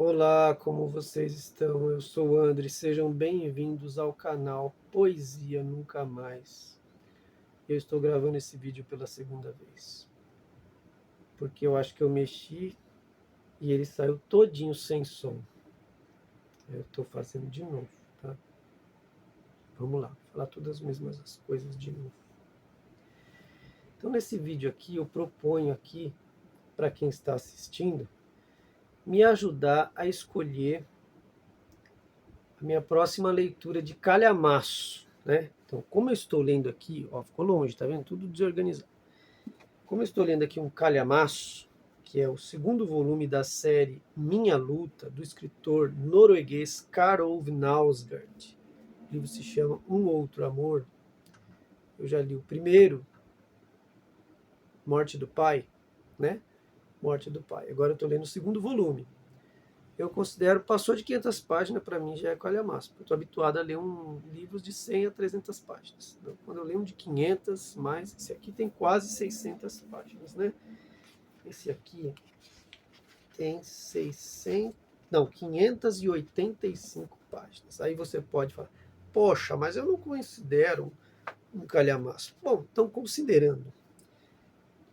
Olá, como vocês estão? Eu sou o André, sejam bem-vindos ao canal Poesia Nunca Mais. Eu estou gravando esse vídeo pela segunda vez, porque eu acho que eu mexi e ele saiu todinho sem som. Eu estou fazendo de novo, tá? Vamos lá, falar todas as mesmas as coisas de novo. Então, nesse vídeo aqui, eu proponho aqui, para quem está assistindo, me ajudar a escolher a minha próxima leitura de calhamaço, né? Então, como eu estou lendo aqui, ó, ficou longe, tá vendo? Tudo desorganizado. Como eu estou lendo aqui um calhamaço, que é o segundo volume da série Minha Luta, do escritor norueguês Karol Knausgaard. O livro se chama Um Outro Amor. Eu já li o primeiro, Morte do Pai, né? Morte do Pai. Agora eu estou lendo o segundo volume. Eu considero, passou de 500 páginas, para mim já é calhamaço. Eu estou habituado a ler livros de 100 a 300 páginas. Então, quando eu leio um de 500, mais, esse aqui tem quase 600 páginas, né? Esse aqui tem 600, não, 585 páginas. Aí você pode falar, poxa, mas eu não considero um calhamaço. Bom, então considerando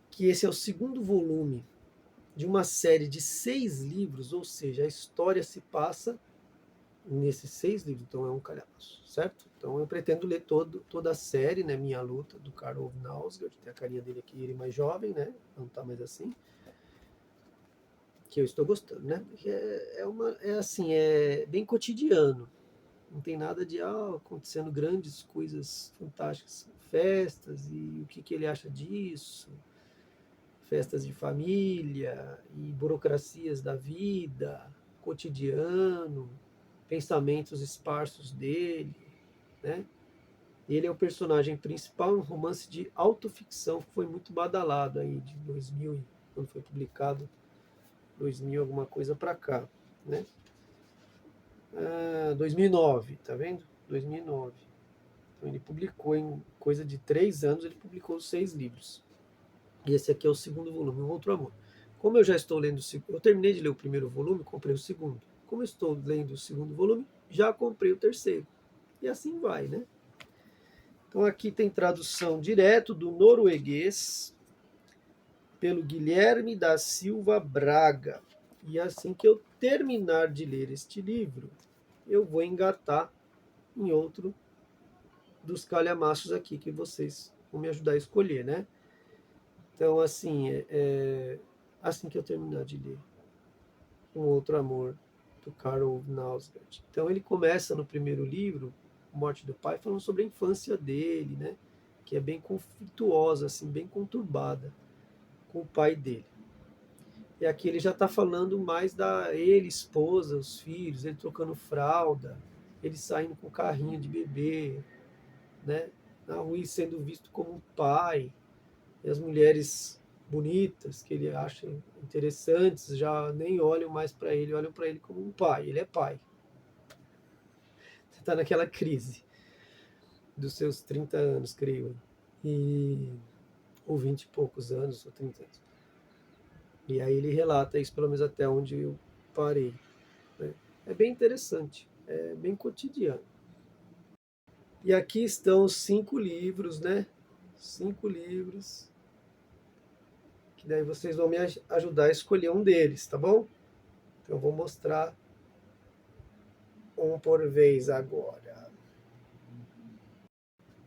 que esse é o segundo volume de uma série de 6 livros, ou seja, a história se passa nesses 6 livros, então é um calhamaço, certo? Então eu pretendo ler toda a série, né, Minha Luta, do Karol Knausgaard, tem a carinha dele aqui, ele mais jovem, né, não tá mais assim, que eu estou gostando, né, porque é assim, é bem cotidiano, não tem nada de acontecendo grandes coisas fantásticas, festas e o que ele acha disso, festas de família e burocracias da vida, cotidiano, pensamentos esparsos dele, né? Ele é o personagem principal em um romance de autoficção que foi muito badalado aí de 2000, quando foi publicado, 2000 alguma coisa para cá, né? 2009, tá vendo? 2009. Então ele publicou em coisa de 3 anos, ele publicou 6 livros. E esse aqui é o segundo volume, Um Outro Amor. Como eu já estou lendo, eu terminei de ler o primeiro volume, comprei o segundo. Como eu estou lendo o segundo volume, já comprei o terceiro. E assim vai, né? Então aqui tem tradução direto do norueguês pelo Guilherme da Silva Braga. E assim que eu terminar de ler este livro, eu vou engatar em outro dos calhamaços aqui que vocês vão me ajudar a escolher, né? Então, assim, assim que eu terminar de ler Um Outro Amor, do Karol Knausgaard. Então, ele começa no primeiro livro, Morte do Pai, falando sobre a infância dele, né? Que é bem conflituosa, assim, bem conturbada com o pai dele. E aqui ele já está falando mais da ele, esposa, os filhos, ele trocando fralda, ele saindo com o carrinho de bebê, né? Na rua e sendo visto como um pai, e as mulheres bonitas que ele acha interessantes já nem olham mais para ele, olham para ele como um pai. Ele é pai. Está naquela crise dos seus 30 anos, creio. E, ou 20 e poucos anos, ou 30 anos. E aí ele relata isso, pelo menos até onde eu parei, né? É bem interessante, é bem cotidiano. E aqui estão os 5 livros, né? 5 livros, que daí vocês vão me ajudar a escolher um deles, tá bom? Então eu vou mostrar um por vez agora.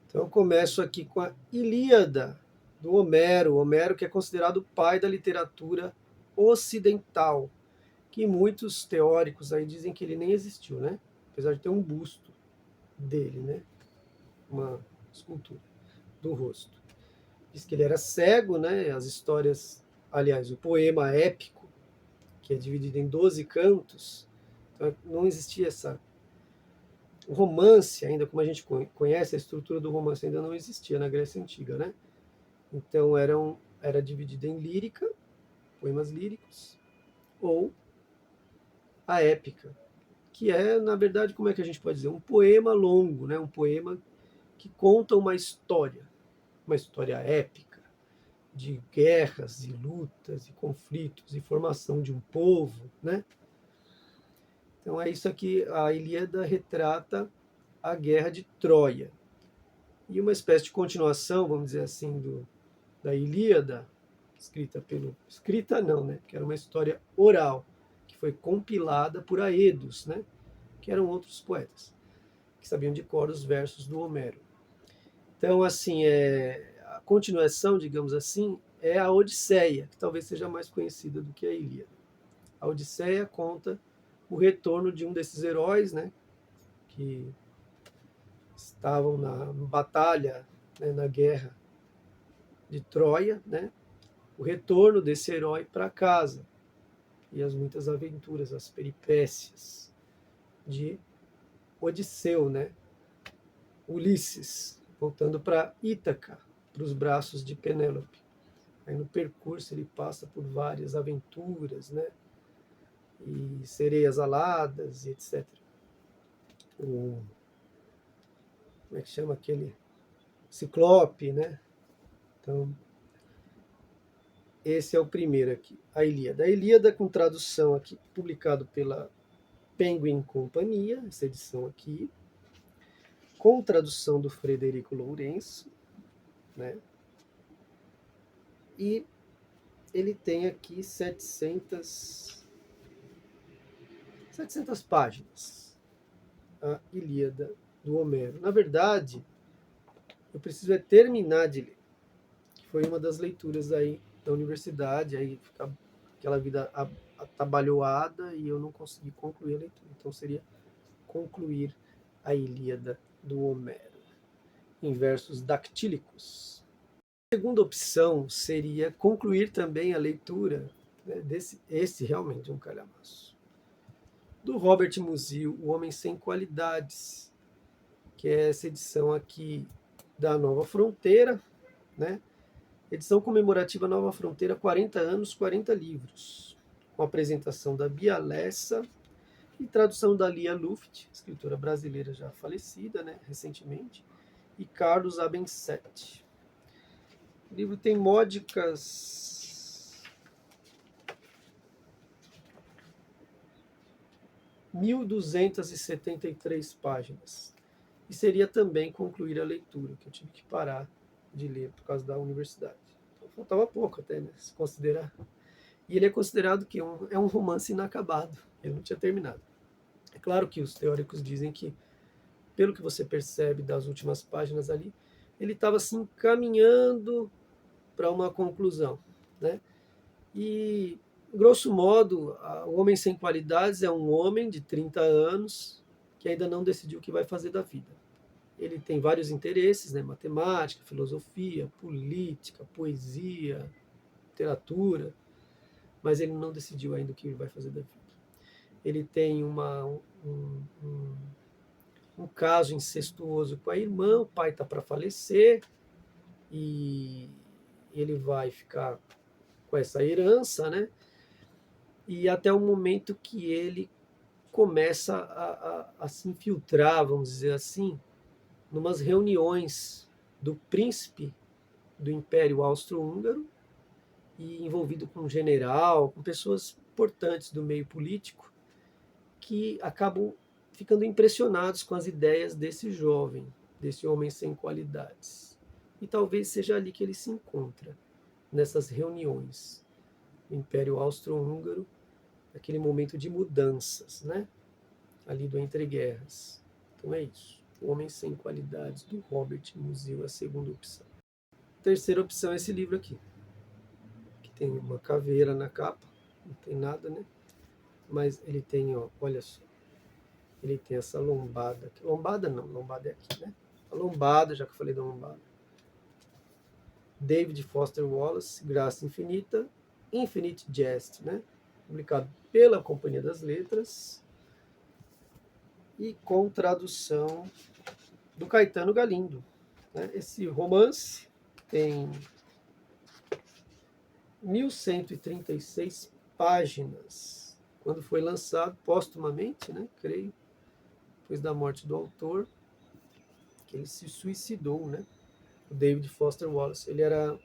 Então eu começo aqui com a Ilíada, do Homero. Homero, que é considerado o pai da literatura ocidental, que muitos teóricos aí dizem que ele nem existiu, né? Apesar de ter um busto dele, né? Uma escultura do rosto. Diz que ele era cego, né? As histórias, aliás, o poema épico, que é dividido em 12 cantos, então não existia essa. O romance, ainda como a gente conhece, a estrutura do romance ainda não existia na Grécia Antiga, né? Então era dividido em lírica, poemas líricos, ou a épica, que é, na verdade, como é que a gente pode dizer? Um poema longo, né? Um poema que conta uma história épica, de guerras e lutas e conflitos e formação de um povo, né? Então é isso aqui, a Ilíada retrata a guerra de Troia. E uma espécie de continuação, vamos dizer assim, da Ilíada, escrita não, né? Que era uma história oral, que foi compilada por Aedos, né? Que eram outros poetas, que sabiam de cor os versos do Homero. Então, assim, a continuação, digamos assim, é a Odisseia, que talvez seja mais conhecida do que a Ilíada. A Odisseia conta o retorno de um desses heróis, né, que estavam na batalha, né, na guerra de Troia, né, o retorno desse herói para casa e as muitas aventuras, as peripécias de Odisseu, né, Ulisses, voltando para Ítaca, para os braços de Penélope. Aí no percurso ele passa por várias aventuras, né, e sereias aladas e etc. Como é que chama aquele Ciclope, né? Então, esse é o primeiro aqui, a Ilíada. A Ilíada com tradução aqui, publicado pela Penguin Companhia, essa edição aqui, com tradução do Frederico Lourenço, né? E ele tem aqui 700 páginas, a Ilíada do Homero. Na verdade, eu preciso terminar de ler, que foi uma das leituras aí da universidade, aí fica aquela vida atabalhoada e eu não consegui concluir a leitura. Então seria concluir a Ilíada do Homero, em versos dactílicos. A segunda opção seria concluir também a leitura, né, esse realmente é um calhamaço, do Robert Musil, O Homem Sem Qualidades, que é essa edição aqui da Nova Fronteira, né? Edição comemorativa Nova Fronteira, 40 anos, 40 livros, com apresentação da Bia Lessa e tradução da Lia Luft, escritora brasileira já falecida, né, recentemente, e Carlos Abensetti. O livro tem módicas 1.273 páginas. E seria também concluir a leitura, que eu tive que parar de ler por causa da universidade. Então, faltava pouco até, né, se considerar. E ele é considerado que é um romance inacabado. Ele não tinha terminado. É claro que os teóricos dizem que, pelo que você percebe das últimas páginas ali, ele estava assim caminhando para uma conclusão, né? E, grosso modo, o Homem Sem Qualidades é um homem de 30 anos que ainda não decidiu o que vai fazer da vida. Ele tem vários interesses, né? Matemática, filosofia, política, poesia, literatura, mas ele não decidiu ainda o que ele vai fazer da vida. Ele tem um caso incestuoso com a irmã, o pai está para falecer e ele vai ficar com essa herança, né? E até o momento que ele começa a se infiltrar, vamos dizer assim, numas reuniões do príncipe do Império Austro-Húngaro e envolvido com um general, com pessoas importantes do meio político que acabam ficando impressionados com as ideias desse jovem, desse homem sem qualidades. E talvez seja ali que ele se encontra, nessas reuniões do Império Austro-Húngaro, naquele momento de mudanças, né? Ali do entreguerras. Então é isso. O Homem Sem Qualidades, do Robert Musil, a segunda opção. A terceira opção é esse livro aqui, que tem uma caveira na capa, não tem nada, né? Mas ele tem, ó, olha só, ele tem essa lombada aqui. Lombada não, lombada é aqui, né? A lombada, já que eu falei da lombada. David Foster Wallace, Graça Infinita, Infinite Jest, né? Publicado pela Companhia das Letras e com tradução do Caetano Galindo, né? Esse romance tem 1.136 páginas, quando foi lançado póstumamente, né? Creio, depois da morte do autor, que ele se suicidou, né? O David Foster Wallace. Ele era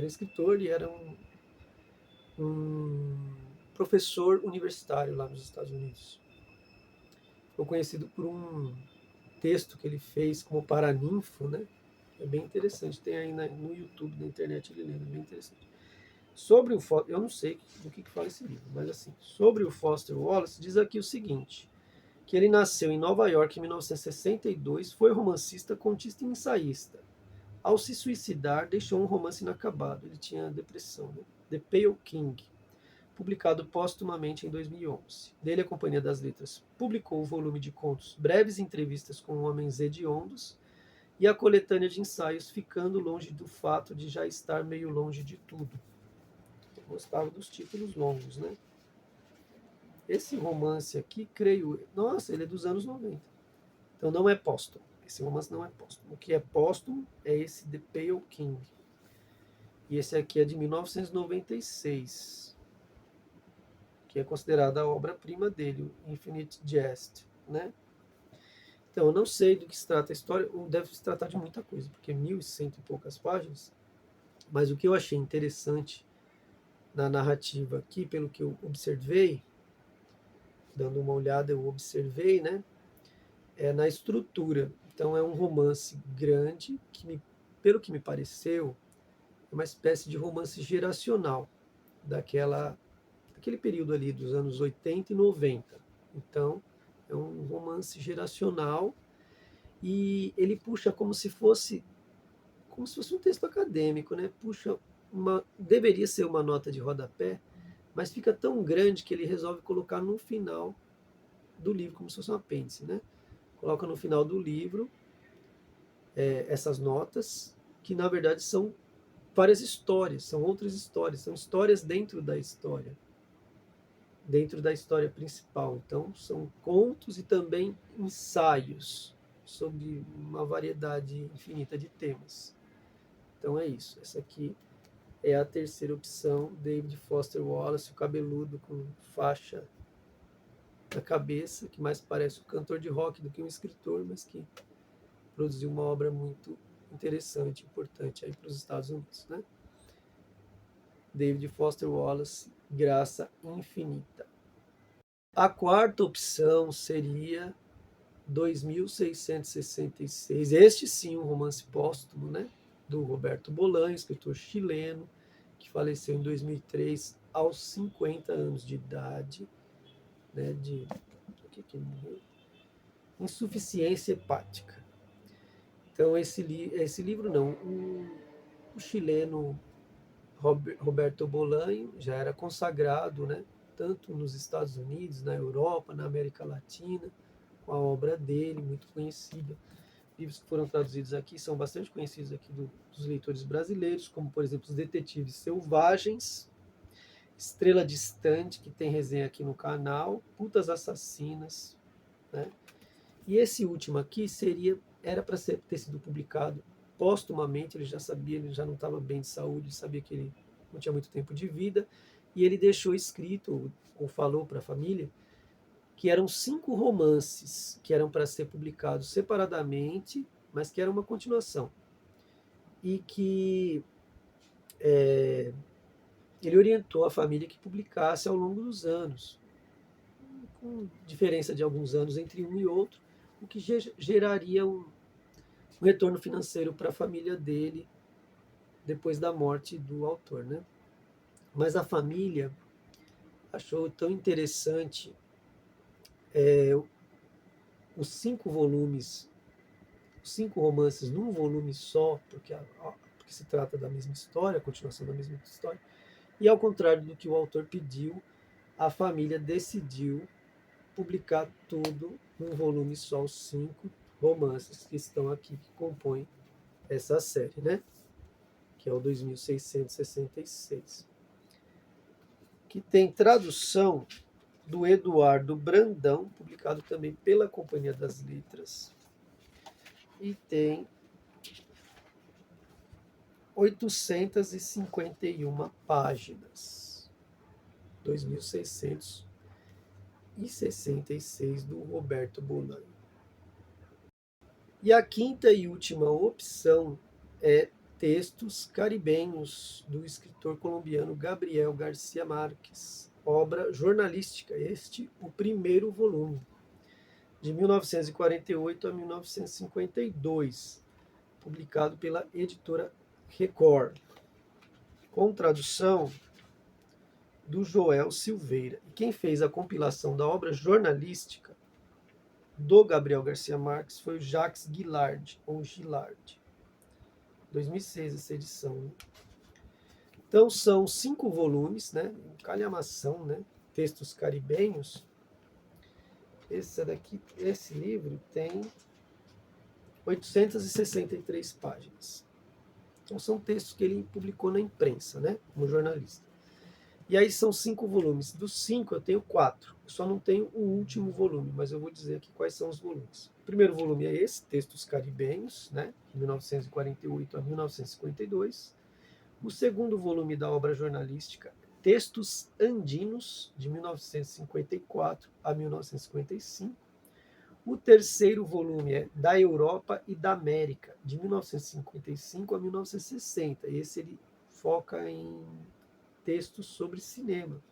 escritor e era um professor universitário lá nos Estados Unidos. ficou conhecido por um texto que ele fez como Paraninfo, né? É bem interessante, tem aí no YouTube, na internet ele lendo, é bem interessante. Sobre o Foster, eu não sei do que fala esse livro, mas assim, sobre o Foster Wallace, diz aqui o seguinte, que ele nasceu em Nova York em 1962, foi romancista, contista e ensaísta. Ao se suicidar, deixou um romance inacabado, ele tinha depressão, né? The Pale King, publicado póstumamente em 2011. Dele, a Companhia das Letras publicou o volume de contos Breves Entrevistas com Homens Hediondos e a coletânea de ensaios Ficando Longe do Fato de Já Estar Meio Longe de Tudo. Eu gostava dos títulos longos, né? Esse romance aqui, creio, nossa, ele é dos anos 90. Então não é póstumo. Esse romance não é póstumo. O que é póstumo é esse The Pale King. E esse aqui é de 1996, que é considerada a obra-prima dele, o Infinite Jest, né? Então, eu não sei do que se trata a história, ou deve se tratar de muita coisa, porque 1.100 e poucas páginas, mas o que eu achei interessante na narrativa aqui, pelo que eu observei, dando uma olhada, eu observei, né? É na estrutura. Então, é um romance grande, pelo que me pareceu, é uma espécie de romance geracional, daquele período ali dos anos 80 e 90. Então, é um romance geracional e ele puxa como se fosse um texto acadêmico, né? Puxa deveria ser uma nota de rodapé, mas fica tão grande que ele resolve colocar no final do livro, como se fosse um apêndice, né? Coloca no final do livro essas notas, que na verdade são várias histórias, são outras histórias, são histórias dentro da história principal. Então, são contos e também ensaios sobre uma variedade infinita de temas. Então é isso. Essa aqui é a terceira opção, David Foster Wallace, o cabeludo com faixa na cabeça, que mais parece um cantor de rock do que um escritor, mas que produziu uma obra muito interessante, importante aí para os Estados Unidos, né? David Foster Wallace, Graça Infinita. A quarta opção seria 2666. Este sim, um romance póstumo, né? Do Roberto Bolanho, escritor chileno, que faleceu em 2003 aos 50 anos de idade, né? O que ele morreu? Insuficiência hepática. Então, esse livro não. O chileno Roberto Bolanho já era consagrado, né? Tanto nos Estados Unidos, na Europa, na América Latina, com a obra dele, muito conhecida. Livros que foram traduzidos aqui são bastante conhecidos aqui dos leitores brasileiros, como, por exemplo, Os Detetives Selvagens, Estrela Distante, que tem resenha aqui no canal, Putas Assassinas, né? E esse último aqui era para ter sido publicado póstumamente, ele já sabia, ele já não estava bem de saúde, sabia que ele não tinha muito tempo de vida, e ele deixou escrito, ou falou para a família, que eram 5 romances que eram para ser publicados separadamente, mas que era uma continuação. E que ele orientou a família que publicasse ao longo dos anos, com diferença de alguns anos entre um e outro, o que geraria um retorno financeiro para a família dele depois da morte do autor, né? Mas a família achou tão interessante os 5 volumes, os 5 romances num volume só, porque se trata da mesma história, a continuação da mesma história, e ao contrário do que o autor pediu, a família decidiu publicar tudo num volume só, os 5 romances que estão aqui, que compõem essa série, né? Que é o 2666. Que tem tradução do Eduardo Brandão, publicado também pela Companhia das Letras, e tem 851 páginas, 2666 do Roberto Bolanho. E a quinta e última opção é Textos Caribenhos, do escritor colombiano Gabriel Garcia Marques, obra jornalística, o primeiro volume. de 1948 a 1952, publicado pela editora Record, com tradução do Joel Silveira. E quem fez a compilação da obra jornalística do Gabriel Garcia Marques foi o Jacques Guillard, ou Gillard. 2006 essa edição. Né? Então são 5 volumes, né? Calhamação, né? Textos caribenhos. Esse livro tem 863 páginas. Então são textos que ele publicou na imprensa, né? Como jornalista. E aí são 5 volumes. Dos 5 eu tenho 4. Eu só não tenho o último volume, mas eu vou dizer aqui quais são os volumes. O primeiro volume é esse, Textos Caribenhos, né? De 1948 a 1952. O segundo volume da obra jornalística, Textos Andinos, de 1954 a 1955. O terceiro volume é Da Europa e da América, de 1955 a 1960. Esse ele foca em textos sobre cinema.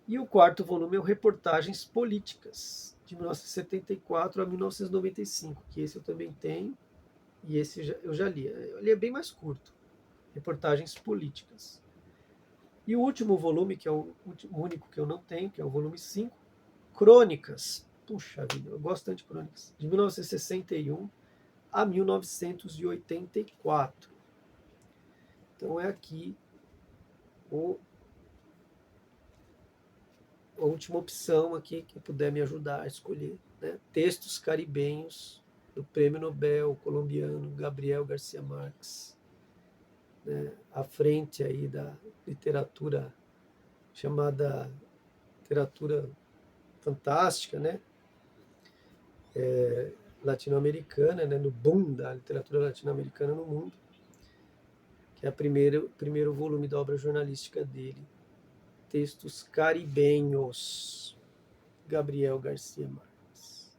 E o quarto volume é o Reportagens Políticas, de 1974 a 1995, que esse eu também tenho, e esse eu já li. Ele é bem mais curto, Reportagens Políticas. E o último volume, que é o único que eu não tenho, que é o volume 5, Crônicas. Puxa vida, eu gosto tanto de Crônicas. De 1961 a 1984. Então é aqui a última opção aqui que puder me ajudar a escolher, né? Textos caribenhos do Prêmio Nobel colombiano Gabriel Garcia Marques, né? À frente aí da literatura chamada literatura fantástica, né? Latino-americana, né? No boom da literatura latino-americana no mundo, que é o primeiro volume da obra jornalística dele, Textos Caribenhos, Gabriel Garcia Marques.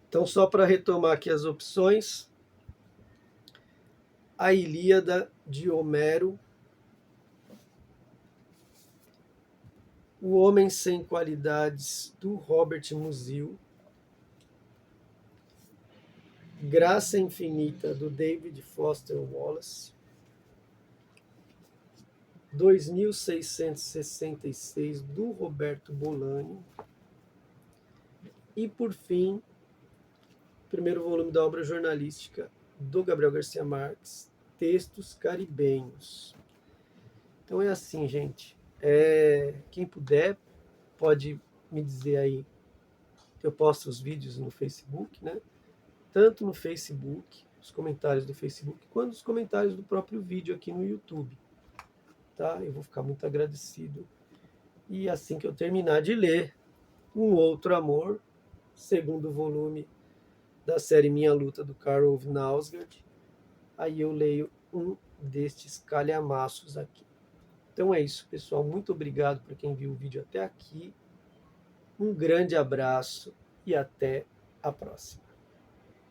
Então, só para retomar aqui as opções, a Ilíada de Homero, O Homem Sem Qualidades, do Robert Musil, Graça Infinita, do David Foster Wallace, 2666, do Roberto Bolaño, e, por fim, o primeiro volume da obra jornalística do Gabriel Garcia Marques, Textos Caribenhos. Então é assim, gente. Quem puder pode me dizer aí que eu posto os vídeos no Facebook, né? Tanto no Facebook, os comentários do Facebook, quanto os comentários do próprio vídeo aqui no YouTube. Tá? Eu vou ficar muito agradecido. E assim que eu terminar de ler Um Outro Amor, segundo volume da série Minha Luta, do Karl Ove Knausgaard, aí eu leio um destes calhamaços aqui. Então é isso, pessoal. Muito obrigado para quem viu o vídeo até aqui. Um grande abraço e até a próxima.